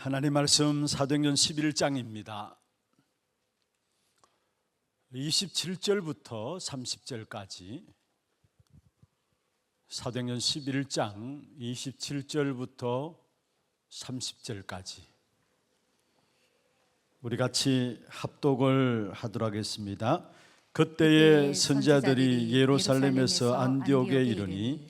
하나님 말씀 사도행전 11장입니다. 27절부터 30절까지 사도행전 11장 27절부터 30절까지 우리 같이 합독을 하도록 하겠습니다. 그때의 선지자들이 예루살렘에서 안디옥에 이르니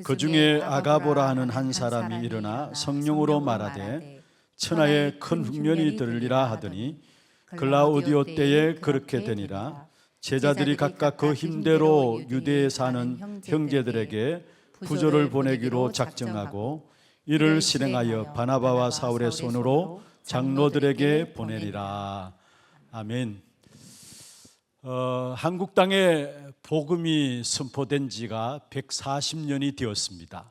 그 중에 아가보라 하는 한 사람이 일어나 성령으로 말하되 천하에 큰 흉년이 들리라 하더니 글라우디오 때에 그렇게 되니라. 제자들이 각각 그 힘대로 유대에 사는 형제들에게 부조를 보내기로 작정하고 이를 실행하여 바나바와 사울의 손으로 장로들에게 보내리라. 아멘. 한국 땅에 복음이 선포된 지가 140년이 되었습니다.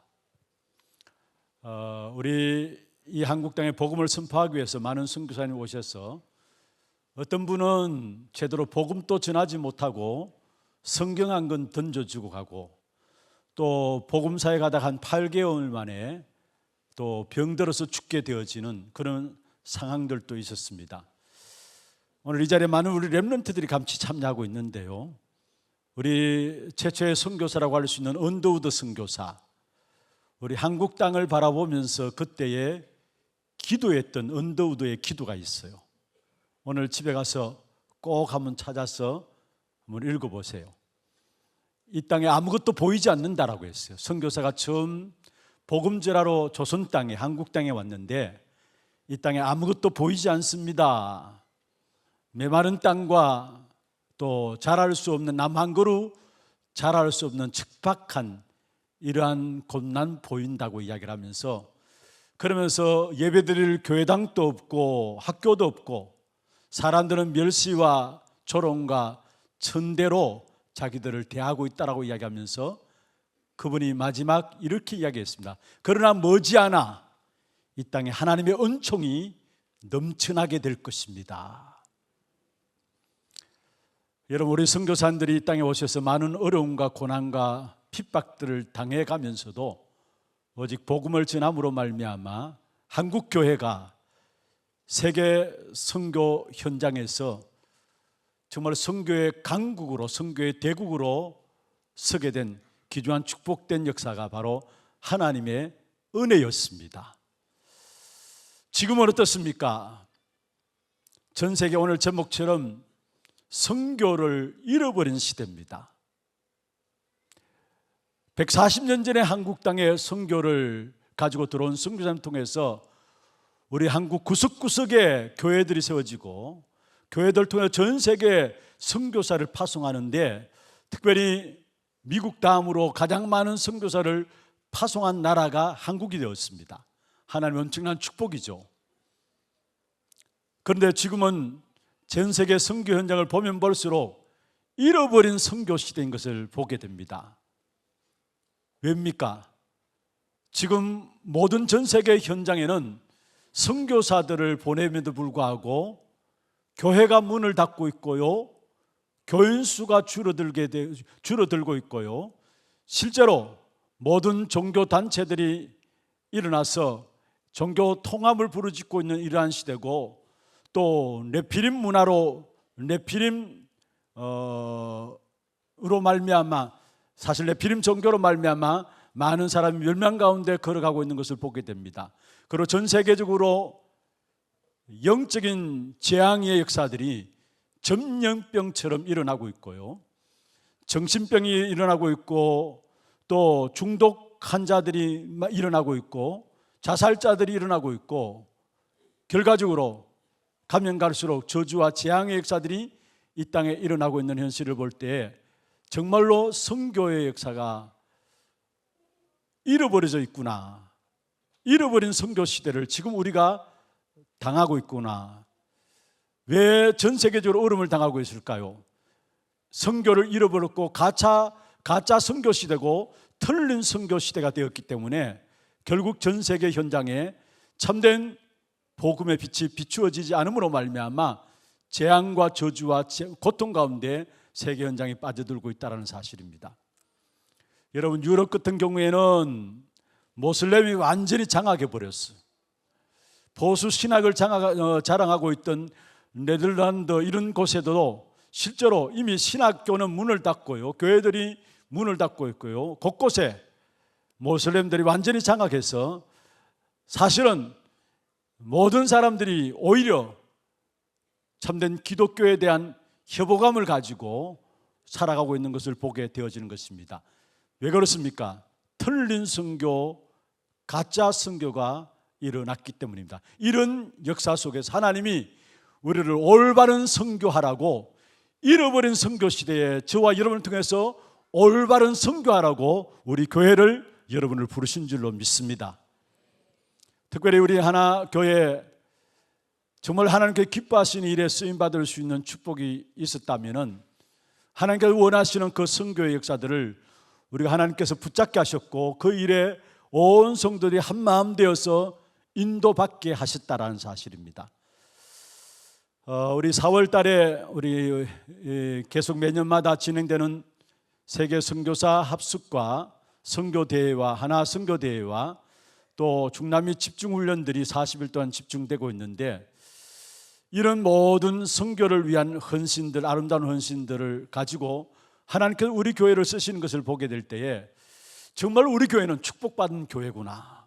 우리 이 한국 땅에 복음을 선포하기 위해서 많은 선교사님이 오셔서 어떤 분은 제대로 복음도 전하지 못하고 성경 한 권 던져주고 가고 또 복음사에 가다가 한 8개월 만에 또 병들어서 죽게 되어지는 그런 상황들도 있었습니다. 오늘 이 자리에 많은 우리 렘넌트들이 같이 참여하고 있는데요. 우리 최초의 선교사라고 할 수 있는 언더우드 선교사, 우리 한국 땅을 바라보면서 그때에 기도했던 언더우드의 기도가 있어요. 오늘 집에 가서 꼭 한번 찾아서 한번 읽어보세요. 이 땅에 아무것도 보이지 않는다라고 했어요. 선교사가 처음 복음 전하러 조선 땅에, 한국 땅에 왔는데 이 땅에 아무것도 보이지 않습니다. 메마른 땅과 또 자랄 수 없는 나무 한 그루 자랄 수 없는 척박한 이러한 곳만 보인다고 이야기를 하면서, 그러면서 예배드릴 교회당도 없고 학교도 없고 사람들은 멸시와 조롱과 천대로 자기들을 대하고 있다라고 이야기하면서 그분이 마지막 이렇게 이야기했습니다. 그러나 머지않아 이 땅에 하나님의 은총이 넘쳐나게 될 것입니다. 여러분, 우리 선교사님들이 이 땅에 오셔서 많은 어려움과 고난과 핍박들을 당해가면서도 오직 복음을 전함으로 말미암아 한국 교회가 세계 선교 현장에서 정말 선교의 강국으로, 선교의 대국으로 서게 된 귀중한 축복된 역사가 바로 하나님의 은혜였습니다. 지금은 어떻습니까? 전 세계 오늘 제목처럼 선교를 잃어버린 시대입니다. 140년 전에 한국 땅에 선교를 가지고 들어온 선교사님 통해서 우리 한국 구석구석에 교회들이 세워지고 교회들 통해 전 세계 선교사를 파송하는데, 특별히 미국 다음으로 가장 많은 선교사를 파송한 나라가 한국이 되었습니다. 하나님의 엄청난 축복이죠. 그런데 지금은 전 세계 선교 현장을 보면 볼수록 잃어버린 선교 시대인 것을 보게 됩니다. 왜입니까? 지금 모든 전 세계 현장에는 선교사들을 보냄에도 불구하고 교회가 문을 닫고 있고요, 교인 수가 줄어들고 있고요, 실제로 모든 종교 단체들이 일어나서 종교 통합을 부르짖고 있는 이러한 시대고, 또 네피림 문화로 네피림으로 말미암아, 사실 네피림 종교로 말미암아 많은 사람이 멸망 가운데 걸어가고 있는 것을 보게 됩니다. 그리고 전 세계적으로 영적인 재앙의 역사들이 전염병처럼 일어나고 있고요, 정신병이 일어나고 있고, 또 중독 환자들이 일어나고 있고, 자살자들이 일어나고 있고, 결과적으로 가면 갈수록 저주와 재앙의 역사들이 이 땅에 일어나고 있는 현실을 볼 때 정말로 선교의 역사가 잃어버려져 있구나, 잃어버린 선교 시대를 지금 우리가 당하고 있구나. 왜 전 세계적으로 어려움을 당하고 있을까요? 선교를 잃어버렸고 가짜 선교 시대고 틀린 선교 시대가 되었기 때문에 결국 전 세계 현장에 참된 복음의 빛이 비추어지지 않음으로 말미암아 재앙과 저주와 고통 가운데 세계 현장에 빠져들고 있다는 사실입니다. 여러분, 유럽 같은 경우에는 모슬렘이 완전히 장악해 버렸어요. 보수 신학을 자랑하고 있던 네덜란드 이런 곳에도 실제로 이미 신학교는 문을 닫고요, 교회들이 문을 닫고 있고요, 곳곳에 모슬렘들이 완전히 장악해서 사실은 모든 사람들이 오히려 참된 기독교에 대한 혐오감을 가지고 살아가고 있는 것을 보게 되어지는 것입니다. 왜 그렇습니까? 틀린 선교, 가짜 선교가 일어났기 때문입니다. 이런 역사 속에서 하나님이 우리를 올바른 선교하라고, 잃어버린 선교 시대에 저와 여러분을 통해서 올바른 선교하라고 우리 교회를, 여러분을 부르신 줄로 믿습니다. 특별히 우리 하나교회 정말 하나님께 기뻐하시는 일에 쓰임받을 수 있는 축복이 있었다면 하나님께서 원하시는 그 선교의 역사들을 우리가 하나님께서 붙잡게 하셨고 그 일에 온 성도들이 한마음 되어서 인도받게 하셨다라는 사실입니다. 우리 4월 달에 우리 계속 매년마다 진행되는 세계 선교사 합숙과 선교대회와 하나 선교대회와 또 중남미 집중훈련들이 40일 동안 집중되고 있는데, 이런 모든 선교를 위한 헌신들, 아름다운 헌신들을 가지고 하나님께서 우리 교회를 쓰시는 것을 보게 될 때에 정말 우리 교회는 축복받은 교회구나,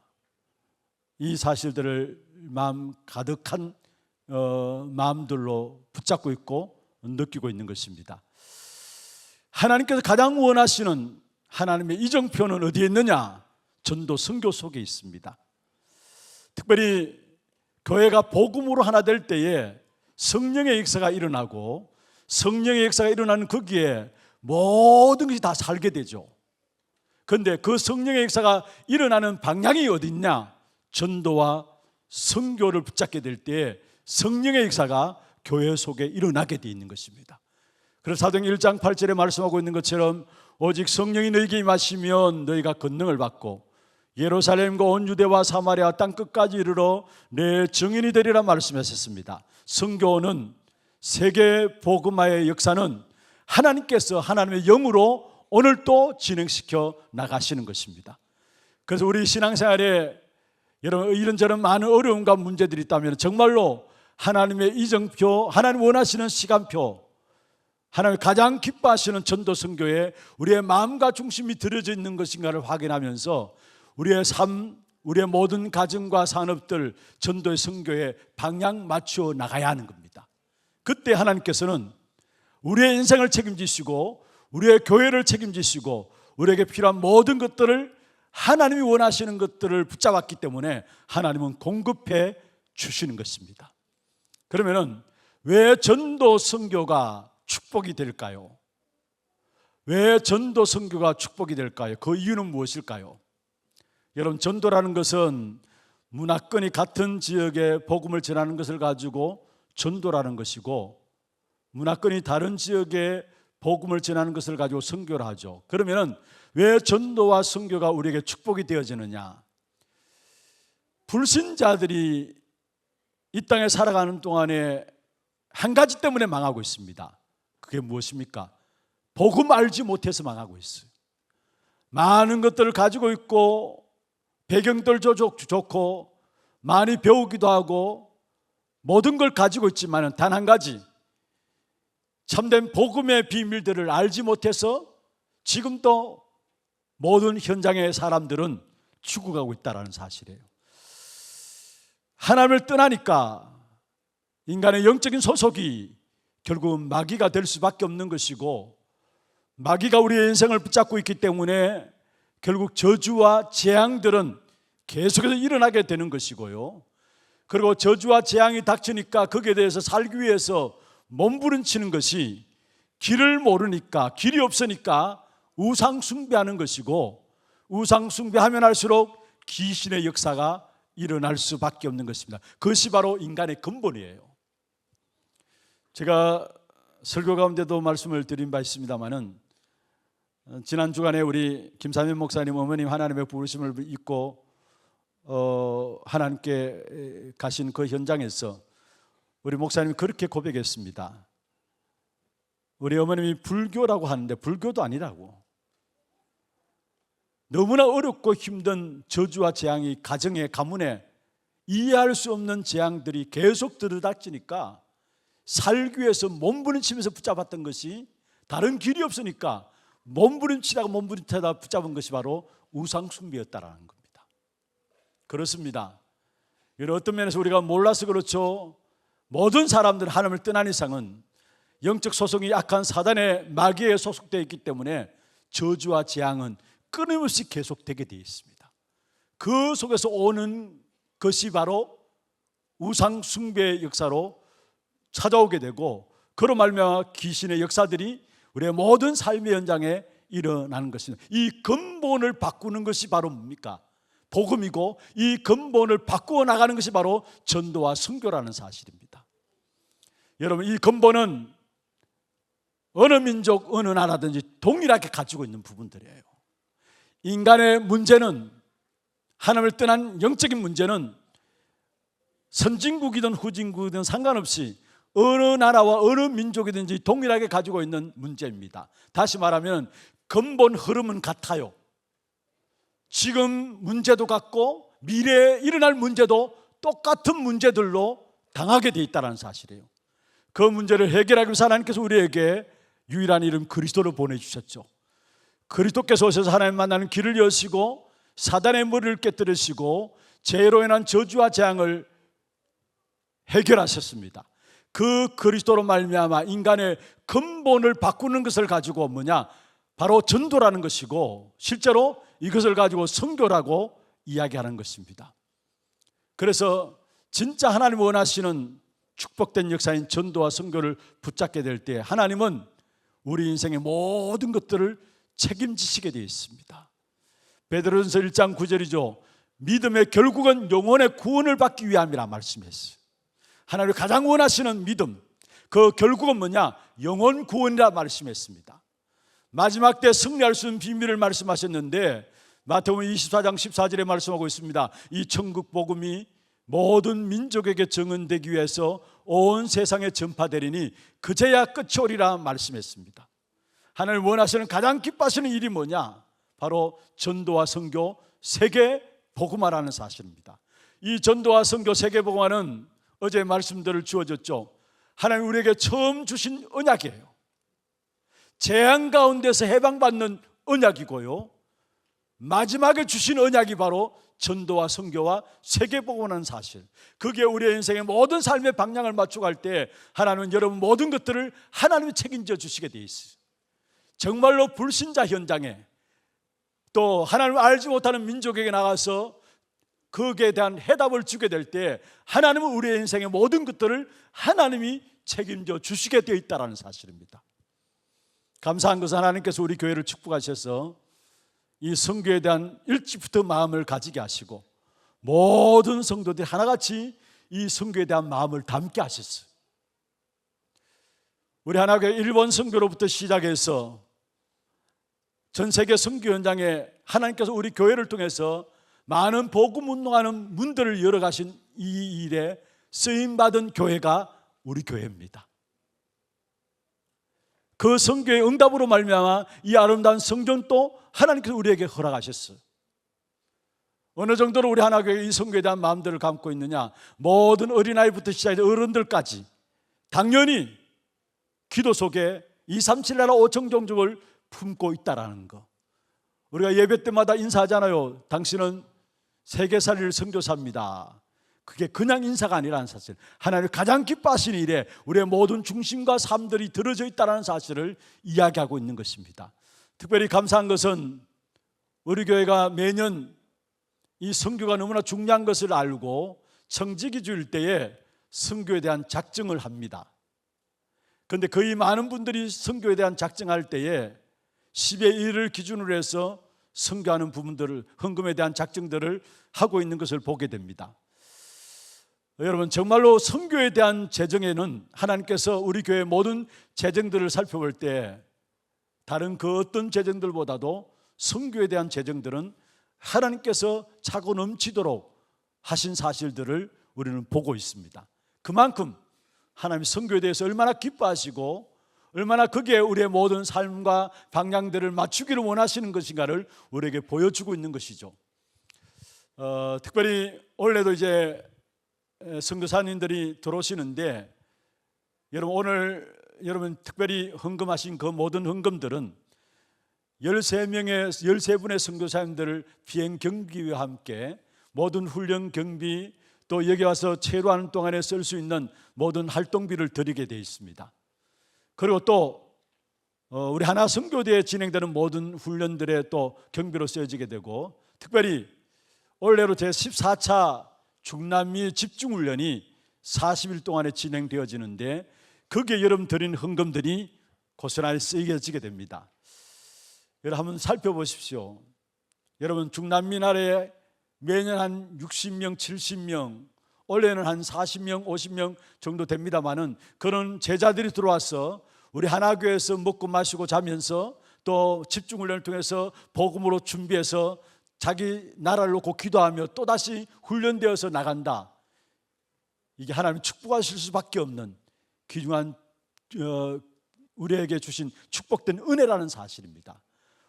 이 사실들을 마음 가득한 마음들로 붙잡고 있고 느끼고 있는 것입니다. 하나님께서 가장 원하시는 하나님의 이정표는 어디에 있느냐? 전도 선교 속에 있습니다. 특별히 교회가 복음으로 하나 될 때에 성령의 역사가 일어나고, 성령의 역사가 일어나는 거기에 모든 것이 다 살게 되죠. 그런데 그 성령의 역사가 일어나는 방향이 어디 있냐? 전도와 선교를 붙잡게 될 때 성령의 역사가 교회 속에 일어나게 되어 있는 것입니다. 그래서 사도행 1장 8절에 말씀하고 있는 것처럼 오직 성령이 너희에게 임하시면 너희가 권능을 받고 예루살렘과 온 유대와 사마리아 땅끝까지 이르러 내 증인이 되리라 말씀하셨습니다. 선교는, 세계 복음화의 역사는 하나님께서 하나님의 영으로 오늘도 진행시켜 나가시는 것입니다. 그래서 우리 신앙생활에 여러분 이런저런 많은 어려움과 문제들이 있다면 정말로 하나님의 이정표, 하나님 원하시는 시간표, 하나님이 가장 기뻐하시는 전도 선교에 우리의 마음과 중심이 들여져 있는 것인가를 확인하면서 우리의 삶, 우리의 모든 가정과 산업들 전도의 선교에 방향 맞추어 나가야 하는 겁니다. 그때 하나님께서는 우리의 인생을 책임지시고 우리의 교회를 책임지시고 우리에게 필요한 모든 것들을, 하나님이 원하시는 것들을 붙잡았기 때문에 하나님은 공급해 주시는 것입니다. 그러면은 왜 전도 선교가 축복이 될까요? 왜 전도 선교가 축복이 될까요? 그 이유는 무엇일까요? 여러분, 전도라는 것은 문화권이 같은 지역에 복음을 전하는 것을 가지고 전도라는 것이고, 문화권이 다른 지역에 복음을 전하는 것을 가지고 선교를 하죠. 그러면은 왜 전도와 선교가 우리에게 축복이 되어지느냐? 불신자들이 이 땅에 살아가는 동안에 한 가지 때문에 망하고 있습니다. 그게 무엇입니까? 복음 알지 못해서 망하고 있어요. 많은 것들을 가지고 있고 배경들도 좋고 많이 배우기도 하고 모든 걸 가지고 있지만 단 한 가지, 참된 복음의 비밀들을 알지 못해서 지금도 모든 현장의 사람들은 죽어가고 있다는 사실이에요. 하나님을 떠나니까 인간의 영적인 소속이 결국은 마귀가 될 수밖에 없는 것이고, 마귀가 우리의 인생을 붙잡고 있기 때문에 결국 저주와 재앙들은 계속해서 일어나게 되는 것이고요. 그리고 저주와 재앙이 닥치니까 거기에 대해서 살기 위해서 몸부림치는 것이 길을 모르니까, 길이 없으니까 우상 숭배하는 것이고, 우상 숭배하면 할수록 귀신의 역사가 일어날 수밖에 없는 것입니다. 그것이 바로 인간의 근본이에요. 제가 설교 가운데도 말씀을 드린 바 있습니다마는, 지난 주간에 우리 김삼현 목사님 어머님 하나님의 부르심을 잊고 하나님께 가신 그 현장에서 우리 목사님이 그렇게 고백했습니다. 우리 어머님이 불교라고 하는데 불교도 아니라고. 너무나 어렵고 힘든 저주와 재앙이 가정에, 가문에 이해할 수 없는 재앙들이 계속 들이닥치니까 살기 위해서 몸부림치면서 붙잡았던 것이, 다른 길이 없으니까 몸부림치다가 붙잡은 것이 바로 우상숭배였다라는 겁니다. 그렇습니다. 어떤 면에서 우리가 몰라서 그렇죠. 모든 사람들은 하나님을 떠난 이상은 영적 소속이 약한 사단의 마귀에 소속되어 있기 때문에 저주와 재앙은 끊임없이 계속되게 되어 있습니다. 그 속에서 오는 것이 바로 우상 숭배의 역사로 찾아오게 되고, 그로 말미암아 귀신의 역사들이 우리의 모든 삶의 현장에 일어나는 것입니다. 이 근본을 바꾸는 것이 바로 뭡니까? 복음이고, 이 근본을 바꾸어 나가는 것이 바로 전도와 선교라는 사실입니다. 여러분, 이 근본은 어느 민족, 어느 나라든지 동일하게 가지고 있는 부분들이에요. 인간의 문제는, 하나님을 떠난 영적인 문제는 선진국이든 후진국이든 상관없이 어느 나라와 어느 민족이든지 동일하게 가지고 있는 문제입니다. 다시 말하면 근본 흐름은 같아요. 지금 문제도 같고 미래에 일어날 문제도 똑같은 문제들로 당하게 돼 있다는 사실이에요. 그 문제를 해결하기 위해서 하나님께서 우리에게 유일한 이름 그리스도를 보내주셨죠. 그리스도께서 오셔서 하나님 만나는 길을 여시고 사단의 머리를 깨뜨리시고 죄로 인한 저주와 재앙을 해결하셨습니다. 그 그리스도로 말미암아 인간의 근본을 바꾸는 것을 가지고 뭐냐? 바로 전도라는 것이고, 실제로 이것을 가지고 선교라고 이야기하는 것입니다. 그래서 진짜 하나님 원하시는 축복된 역사인 전도와 선교를 붙잡게 될 때 하나님은 우리 인생의 모든 것들을 책임지시게 되어 있습니다. 베드로전서 1장 9절이죠. 믿음의 결국은 영혼의 구원을 받기 위함이라 말씀했어요. 하나님이 가장 원하시는 믿음, 그 결국은 뭐냐? 영혼 구원이라 말씀했습니다. 마지막 때 승리할 수 있는 비밀을 말씀하셨는데 마태복음 24장 14절에 말씀하고 있습니다. 이 천국 복음이 모든 민족에게 증언되기 위해서 온 세상에 전파되리니 그제야 끝이 오리라 말씀했습니다. 하나님 원하시는 가장 기뻐하시는 일이 뭐냐? 바로 전도와 선교, 세계 복음화라는 사실입니다. 이 전도와 선교, 세계 복음화는 어제 말씀들을 주어졌죠. 하나님 우리에게 처음 주신 언약이에요. 재앙 가운데서 해방받는 언약이고요, 마지막에 주신 언약이 바로 전도와 선교와 세계복음화라는 사실. 그게 우리의 인생의 모든 삶의 방향을 맞추고 갈 때 하나님은 여러분 모든 것들을 하나님이 책임져 주시게 돼 있어요. 정말로 불신자 현장에, 또 하나님을 알지 못하는 민족에게 나가서 거기에 대한 해답을 주게 될 때 하나님은 우리의 인생의 모든 것들을 하나님이 책임져 주시게 되어 있다는 사실입니다. 감사한 것은 하나님께서 우리 교회를 축복하셔서 이 선교에 대한 일찍부터 마음을 가지게 하시고 모든 성도들이 하나같이 이 선교에 대한 마음을 담게 하셨어요. 우리 하나교회 일본 선교로부터 시작해서 전 세계 선교 현장에 하나님께서 우리 교회를 통해서 많은 복음 운동하는 문들을 열어가신 이 일에 쓰임받은 교회가 우리 교회입니다. 그 선교의 응답으로 말미암아 이 아름다운 성전도 하나님께서 우리에게 허락하셨어요. 어느 정도로 우리 하나교회 이 선교에 대한 마음들을 담고 있느냐? 모든 어린아이부터 시작해서 어른들까지 당연히 기도 속에 237 나라 5천 종족을 품고 있다라는 거. 우리가 예배 때마다 인사하잖아요. 당신은 세계살이를 선교사입니다. 그게 그냥 인사가 아니라는 사실, 하나님이 가장 기뻐하시는 일에 우리의 모든 중심과 삶들이 들어져 있다는 사실을 이야기하고 있는 것입니다. 특별히 감사한 것은 우리 교회가 매년 이 선교가 너무나 중요한 것을 알고 청지기 주일 때에 선교에 대한 작정을 합니다. 그런데 거의 많은 분들이 선교에 대한 작정할 때에 10의 1을 기준으로 해서 선교하는 부분들을, 헌금에 대한 작정들을 하고 있는 것을 보게 됩니다. 여러분, 정말로 선교에 대한 재정에는 하나님께서 우리 교회의 모든 재정들을 살펴볼 때 다른 그 어떤 재정들보다도 선교에 대한 재정들은 하나님께서 차고 넘치도록 하신 사실들을 우리는 보고 있습니다. 그만큼 하나님이 선교에 대해서 얼마나 기뻐하시고 얼마나 거기에 우리의 모든 삶과 방향들을 맞추기를 원하시는 것인가를 우리에게 보여주고 있는 것이죠. 특별히 올해도 이제 선교사님들이 들어오시는데, 여러분 오늘 여러분 특별히 헌금하신 그 모든 헌금들은 13분의 선교사님들을 비행 경비와 함께 모든 훈련 경비, 또 여기 와서 체류하는 동안에 쓸 수 있는 모든 활동비를 드리게 되어 있습니다. 그리고 또 우리 하나 선교대에 진행되는 모든 훈련들에 또 경비로 쓰여지게 되고, 특별히 올해로 제14차 중남미 집중훈련이 40일 동안에 진행되어지는데, 거기에 여러분 드린 헌금들이 고스란히 쓰여지게 됩니다. 여러분 한번 살펴보십시오. 여러분 중남미 나라에 매년 한 60명, 70명, 올해는 한 40명, 50명 정도 됩니다만은, 그런 제자들이 들어와서 우리 하나교회에서 먹고 마시고 자면서 또 집중훈련을 통해서 복음으로 준비해서 자기 나라를 놓고 기도하며 또다시 훈련되어서 나간다. 이게 하나님 축복하실 수밖에 없는 귀중한 우리에게 주신 축복된 은혜라는 사실입니다.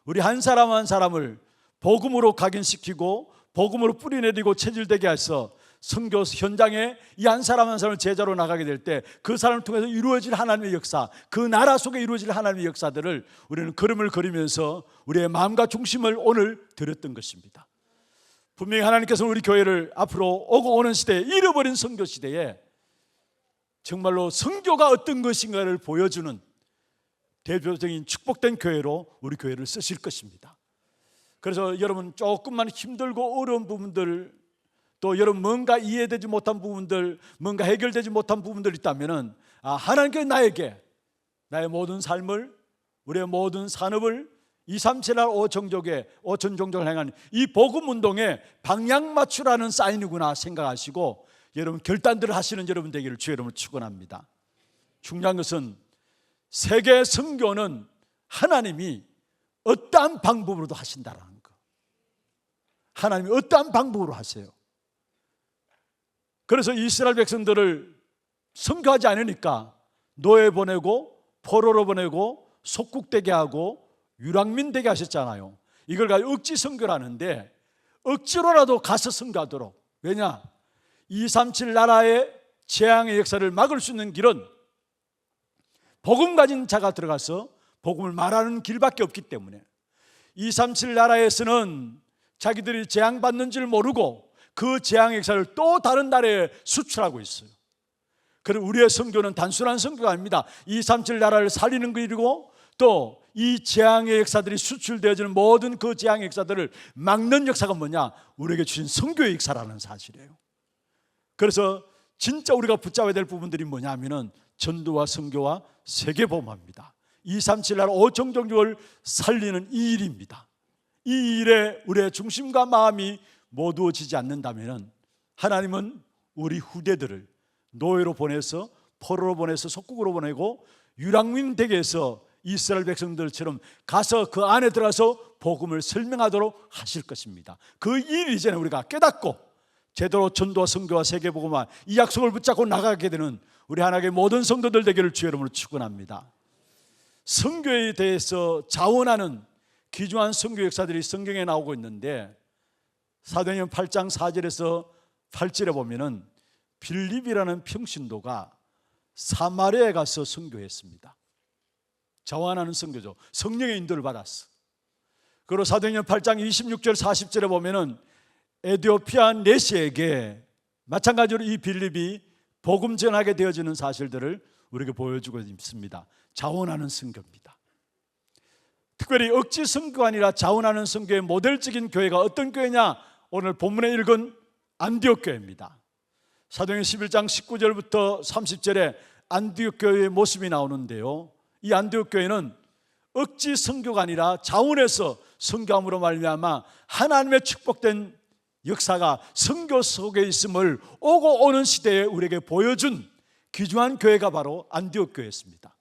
우리 한 사람 한 사람을 복음으로 각인시키고 복음으로 뿌리내리고 체질되게 해서 선교 현장에 이 한 사람 한 사람을 제자로 나가게 될 때 그 사람을 통해서 이루어질 하나님의 역사, 그 나라 속에 이루어질 하나님의 역사들을 우리는 그림을 그리면서 우리의 마음과 중심을 오늘 드렸던 것입니다. 분명히 하나님께서는 우리 교회를 앞으로 오고 오는 시대에, 잃어버린 선교 시대에 정말로 선교가 어떤 것인가를 보여주는 대표적인 축복된 교회로 우리 교회를 쓰실 것입니다. 그래서 여러분 조금만 힘들고 어려운 부분들, 또 여러분 뭔가 이해되지 못한 부분들, 뭔가 해결되지 못한 부분들 있다면은 하나님께 나에게 나의 모든 삶을, 우리의 모든 산업을 237할 5천 종족을 행하는 이 복음 운동에 방향 맞추라는 사인이구나 생각하시고 여러분 결단들을 하시는 여러분 되기를 주의 이름으로 축원합니다. 중요한 것은 세계 선교는 하나님이 어떠한 방법으로도 하신다라는 거. 하나님이 어떠한 방법으로 하세요. 그래서 이스라엘 백성들을 선교하지 않으니까 노예 보내고 포로로 보내고 속국되게 하고 유랑민 되게 하셨잖아요. 이걸 가지고 억지 선교라는데, 억지로라도 가서 선교하도록. 왜냐? 237 나라의 재앙의 역사를 막을 수 있는 길은 복음 가진 자가 들어가서 복음을 말하는 길밖에 없기 때문에, 237 나라에서는 자기들이 재앙받는 줄 모르고 그 재앙의 역사를 또 다른 나라에 수출하고 있어요. 그리고 우리의 선교는 단순한 선교가 아닙니다. 237 나라를 살리는 길이고, 또 이 재앙의 역사들이 수출되어지는 모든 그 재앙의 역사들을 막는 역사가 뭐냐? 우리에게 주신 선교의 역사라는 사실이에요. 그래서 진짜 우리가 붙잡아야 될 부분들이 뭐냐 하면은 전도와 선교와 세계복음화입니다. 237 나라 5천 종족을 살리는 이 일입니다. 이 일에 우리의 중심과 마음이 모두어지지 않는다면 하나님은 우리 후대들을 노예로 보내서, 포로로 보내서, 속국으로 보내고 유랑민 되게 해서 이스라엘 백성들처럼 가서 그 안에 들어가서 복음을 설명하도록 하실 것입니다. 그 일 이전에 우리가 깨닫고 제대로 전도와 선교와 세계복음화 이 약속을 붙잡고 나가게 되는 우리 하나님의 모든 성도들 되기를 주의 이름으로 축원합니다. 선교에 대해서 자원하는 귀중한 선교 역사들이 성경에 나오고 있는데, 사도행전 8장 4절에서 8절에 보면은 빌립이라는 평신도가 사마리아에 가서 선교했습니다. 자원하는 선교죠. 성령의 인도를 받았어. 그리고 사도행전 8장 26절 40절에 보면은 에티오피아 내시에게 마찬가지로 이 빌립이 복음 전하게 되어지는 사실들을 우리에게 보여주고 있습니다. 자원하는 선교입니다. 특별히 억지 선교가 아니라 자원하는 선교의 모델적인 교회가 어떤 교회냐? 오늘 본문에 읽은 안디옥 교회입니다. 사도행전 11장 19절부터 30절에 안디옥 교회의 모습이 나오는데요, 이 안디옥 교회는 억지 선교가 아니라 자원해서 선교함으로 말미암아 하나님의 축복된 역사가 선교 속에 있음을 오고 오는 시대에 우리에게 보여준 귀중한 교회가 바로 안디옥 교회였습니다.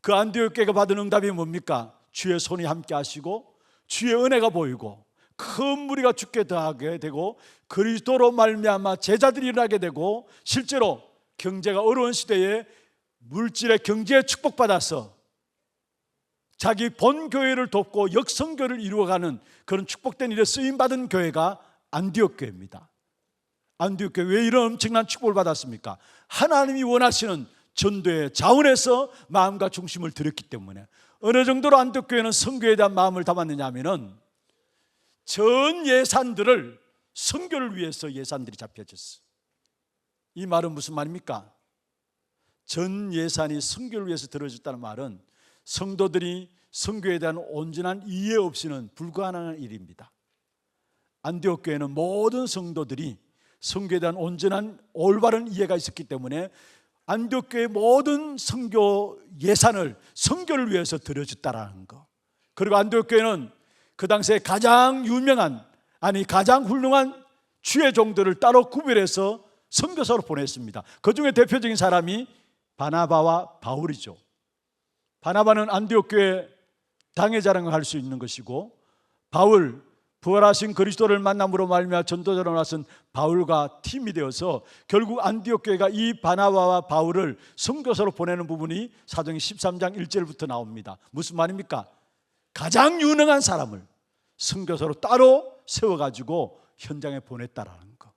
그 안디옥 교회가 받은 응답이 뭡니까? 주의 손이 함께 하시고 주의 은혜가 보이고 큰 무리가 죽게 더하게 되고 그리스도로 말미암아 제자들이 일어나게 되고, 실제로 경제가 어려운 시대에 물질의 경제에 축복받아서 자기 본 교회를 돕고 역선교를 이루어가는 그런 축복된 일에 쓰임받은 교회가 안디옥 교회입니다. 안디옥 교회 왜 이런 엄청난 축복을 받았습니까? 하나님이 원하시는 전도의 자원에서 마음과 중심을 들였기 때문에. 어느 정도로 안디옥 교회는 선교에 대한 마음을 담았느냐 하면은 전 예산들을 선교를 위해서 예산들이 잡혀졌어요. 이 말은 무슨 말입니까? 전 예산이 선교를 위해서 들어졌다는 말은 성도들이 선교에 대한 온전한 이해 없이는 불가능한 일입니다. 안디옥 교회는 모든 성도들이 선교에 대한 온전한 올바른 이해가 있었기 때문에 안디옥 교회의 모든 선교 예산을 선교를 위해서 들여줬다라는 거. 그리고 안디옥 교회는 그 당시에 가장 유명한, 가장 훌륭한 주의 종들을 따로 구별해서 선교사로 보냈습니다. 그 중에 대표적인 사람이 바나바와 바울이죠. 바나바는 안디옥 교회 당회 자랑을 할 수 있는 것이고, 바울, 부활하신 그리스도를 만남으로 말미암아 전도자로 나선 바울과 팀이 되어서 결국 안디옥 교회가 이 바나바와 바울을 선교사로 보내는 부분이 사도행전 13장 1절부터 나옵니다. 무슨 말입니까? 가장 유능한 사람을 선교사로 따로 세워가지고 현장에 보냈다라는 거.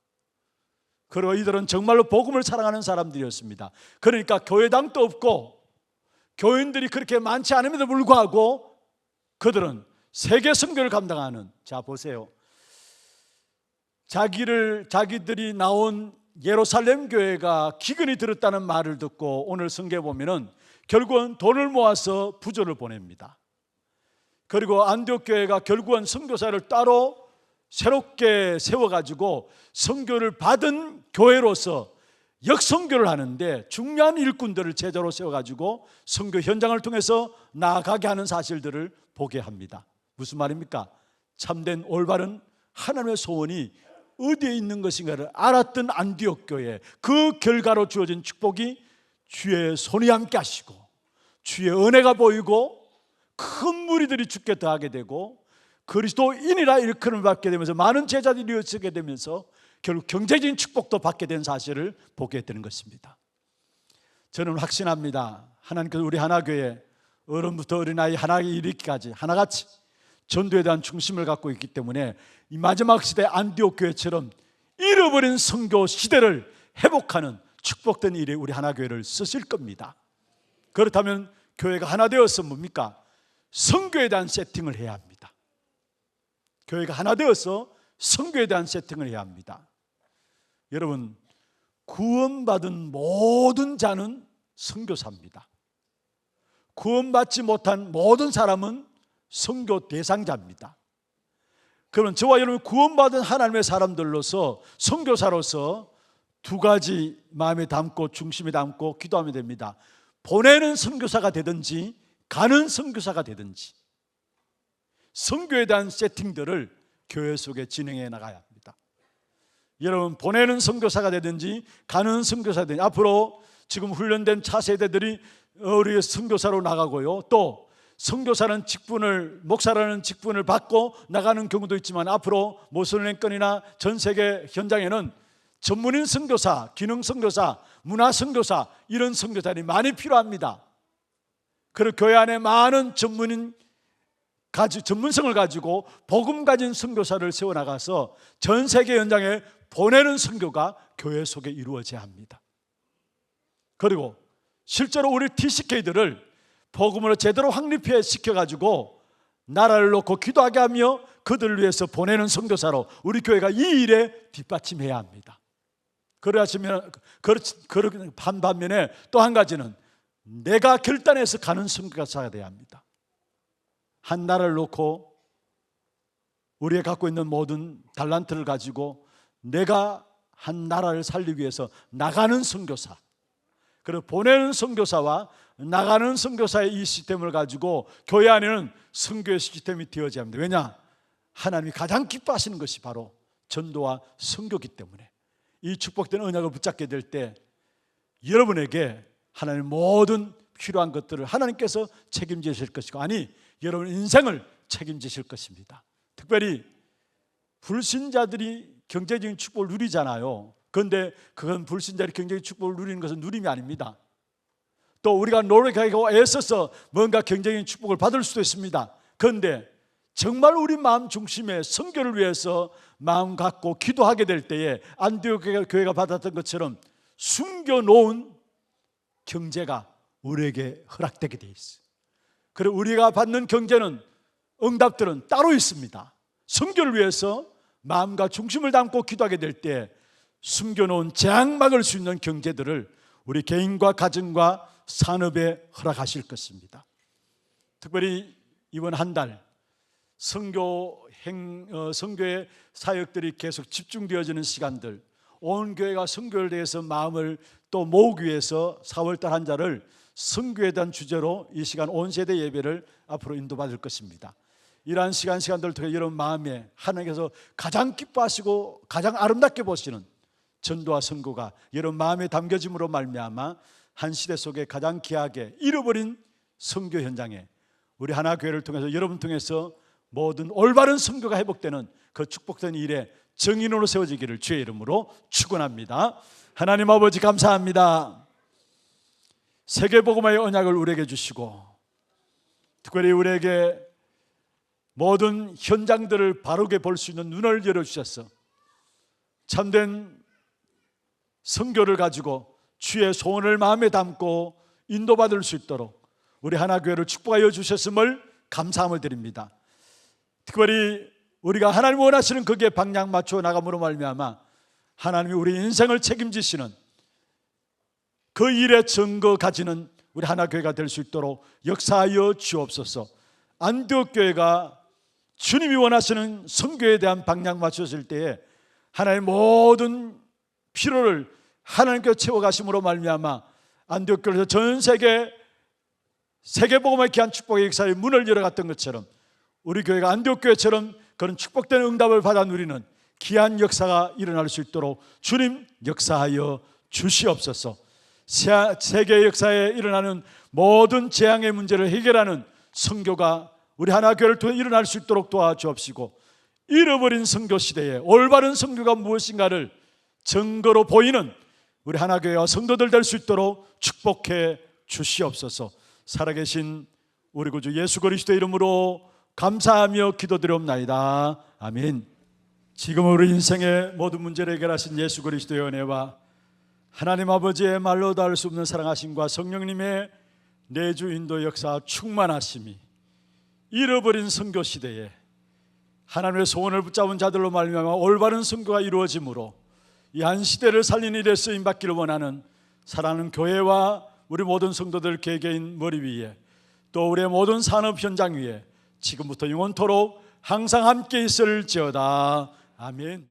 그리고 이들은 정말로 복음을 사랑하는 사람들이었습니다. 그러니까 교회당도 없고 교인들이 그렇게 많지 않음에도 불구하고 그들은 세계 선교를 감당하는, 자 보세요, 자기들이 나온 예루살렘 교회가 기근이 들었다는 말을 듣고 오늘 성경에 보면은 결국은 돈을 모아서 부조를 보냅니다. 그리고 안디옥 교회가 결국은 선교사를 따로 새롭게 세워가지고 선교를 받은 교회로서 역선교를 하는데 중요한 일꾼들을 제자로 세워가지고 선교 현장을 통해서 나아가게 하는 사실들을 보게 합니다. 무슨 말입니까? 참된 올바른 하나님의 소원이 어디에 있는 것인가를 알았던 안디옥 교회, 그 결과로 주어진 축복이 주의 손이 함께 하시고 주의 은혜가 보이고 큰 무리들이 주께 더하게 되고 그리스도인이라 일컬음을 받게 되면서 많은 제자들이 이어지게 되면서 결국 경제적인 축복도 받게 된 사실을 보게 되는 것입니다. 저는 확신합니다. 하나님께서 우리 하나교회 어른부터 어린아이 하나에 이르기까지 하나같이 전도에 대한 중심을 갖고 있기 때문에 이 마지막 시대 안디옥 교회처럼 잃어버린 선교 시대를 회복하는 축복된 일에 우리 하나교회를 쓰실 겁니다. 그렇다면 교회가 하나 되어서 뭡니까? 선교에 대한 세팅을 해야 합니다. 교회가 하나 되어서 선교에 대한 세팅을 해야 합니다. 여러분, 구원받은 모든 자는 선교사입니다. 구원받지 못한 모든 사람은 선교 대상자입니다. 그러면 저와 여러분 구원받은 하나님의 사람들로서 선교사로서 두 가지 마음에 담고 중심에 담고 기도하면 됩니다. 보내는 선교사가 되든지 가는 선교사가 되든지 선교에 대한 세팅들을 교회 속에 진행해 나가야 합니다. 여러분, 보내는 선교사가 되든지 가는 선교사가 되든지 앞으로 지금 훈련된 차세대들이 우리의 선교사로 나가고요, 또 선교사는 직분을, 목사라는 직분을 받고 나가는 경우도 있지만 앞으로 모슬렘권이나 전 세계 현장에는 전문인 선교사, 기능 선교사, 문화 선교사, 이런 선교사들이 많이 필요합니다. 그리고 교회 안에 많은 전문성을 가지고 복음 가진 선교사를 세워나가서 전 세계 현장에 보내는 선교가 교회 속에 이루어져야 합니다. 그리고 실제로 우리 TCK들을 복음으로 제대로 확립해 시켜가지고 나라를 놓고 기도하게 하며 그들을 위해서 보내는 선교사로 우리 교회가 이 일에 뒷받침해야 합니다. 그러하시면 반면에 또 한 가지는 내가 결단해서 가는 선교사가 되어야 합니다. 한 나라를 놓고 우리가 갖고 있는 모든 달란트를 가지고 내가 한 나라를 살리기 위해서 나가는 선교사, 그리고 보내는 선교사와 나가는 선교사의 이 시스템을 가지고 교회 안에는 선교의 시스템이 되어져야 합니다. 왜냐? 하나님이 가장 기뻐하시는 것이 바로 전도와 선교이기 때문에 이 축복된 언약을 붙잡게 될 때 여러분에게 하나님의 모든 필요한 것들을 하나님께서 책임지실 것이고, 여러분 인생을 책임지실 것입니다. 특별히 불신자들이 경제적인 축복을 누리잖아요. 그런데 그건 불신자들이 경제적인 축복을 누리는 것은 누림이 아닙니다. 또 우리가 노력하고 애써서 뭔가 경제적인 축복을 받을 수도 있습니다. 그런데 정말 우리 마음 중심에 선교를 위해서 마음 갖고 기도하게 될 때에 안디옥 교회가 받았던 것처럼 숨겨놓은 경제가 우리에게 허락되게 돼 있어요. 그리고 우리가 받는 경제는, 응답들은 따로 있습니다. 선교를 위해서 마음과 중심을 담고 기도하게 될 때 숨겨놓은 재앙 막을 수 있는 경제들을 우리 개인과 가정과 산업에 허락하실 것입니다. 특별히 이번 한 달 선교의 사역들이 계속 집중되어지는 시간들, 온 교회가 선교에 대해서 마음을 또 모으기 위해서 4월달 한 달을 선교에 대한 주제로 이 시간 온 세대 예배를 앞으로 인도받을 것입니다. 이러한 시간들을 통해 여러분 마음에 하나님께서 가장 기뻐하시고 가장 아름답게 보시는 전도와 선교가 여러분 마음에 담겨짐으로 말미암아 한 시대 속에 가장 귀하게 잃어버린 선교 현장에 우리 하나교회를 통해서 여러분 통해서 모든 올바른 선교가 회복되는 그 축복된 일에 정인으로 세워지기를 주의 이름으로 축원합니다. 하나님 아버지 감사합니다. 세계복음화의 언약을 우리에게 주시고 특별히 우리에게 모든 현장들을 바르게 볼 수 있는 눈을 열어주셔서 참된 선교를 가지고 주의 소원을 마음에 담고 인도받을 수 있도록 우리 하나교회를 축복하여 주셨음을 감사함을 드립니다. 특별히 우리가 하나님 원하시는 거기에 방향 맞춰 나감으로 말미암아 하나님이 우리 인생을 책임지시는 그 일의 증거 가지는 우리 하나교회가 될 수 있도록 역사하여 주옵소서. 안디옥 교회가 주님이 원하시는 선교에 대한 방향 맞추실 때에 하나님의 모든 필요를 하나님께서 채워가심으로 말미암아 안디옥 교회에서 전 세계복음의 귀한 축복의 역사의 문을 열어갔던 것처럼 우리 교회가 안디옥 교회처럼 그런 축복된 응답을 받아 누리는 귀한 역사가 일어날 수 있도록 주님 역사하여 주시옵소서. 세계 역사에 일어나는 모든 재앙의 문제를 해결하는 선교가 우리 하나교회를 통해 일어날 수 있도록 도와주옵시고 잃어버린 선교 시대에 올바른 선교가 무엇인가를 증거로 보이는 우리 하나교회와 성도들 될 수 있도록 축복해 주시옵소서. 살아계신 우리 구주 예수 그리스도의 이름으로 감사하며 기도드리옵나이다. 아멘. 지금 우리 인생의 모든 문제를 해결하신 예수 그리스도의 은혜와 하나님 아버지의 말로 닿을 수 없는 사랑하심과 성령님의 내주 인도 역사 충만하심이 잃어버린 선교 시대에 하나님의 소원을 붙잡은 자들로 말미암아 올바른 선교가 이루어짐으로 이 한 시대를 살리는 일에 쓰임받기를 원하는 사랑하는 교회와 우리 모든 성도들 개개인 머리 위에 또 우리의 모든 산업 현장 위에 지금부터 영원토록 항상 함께 있을지어다. 아멘.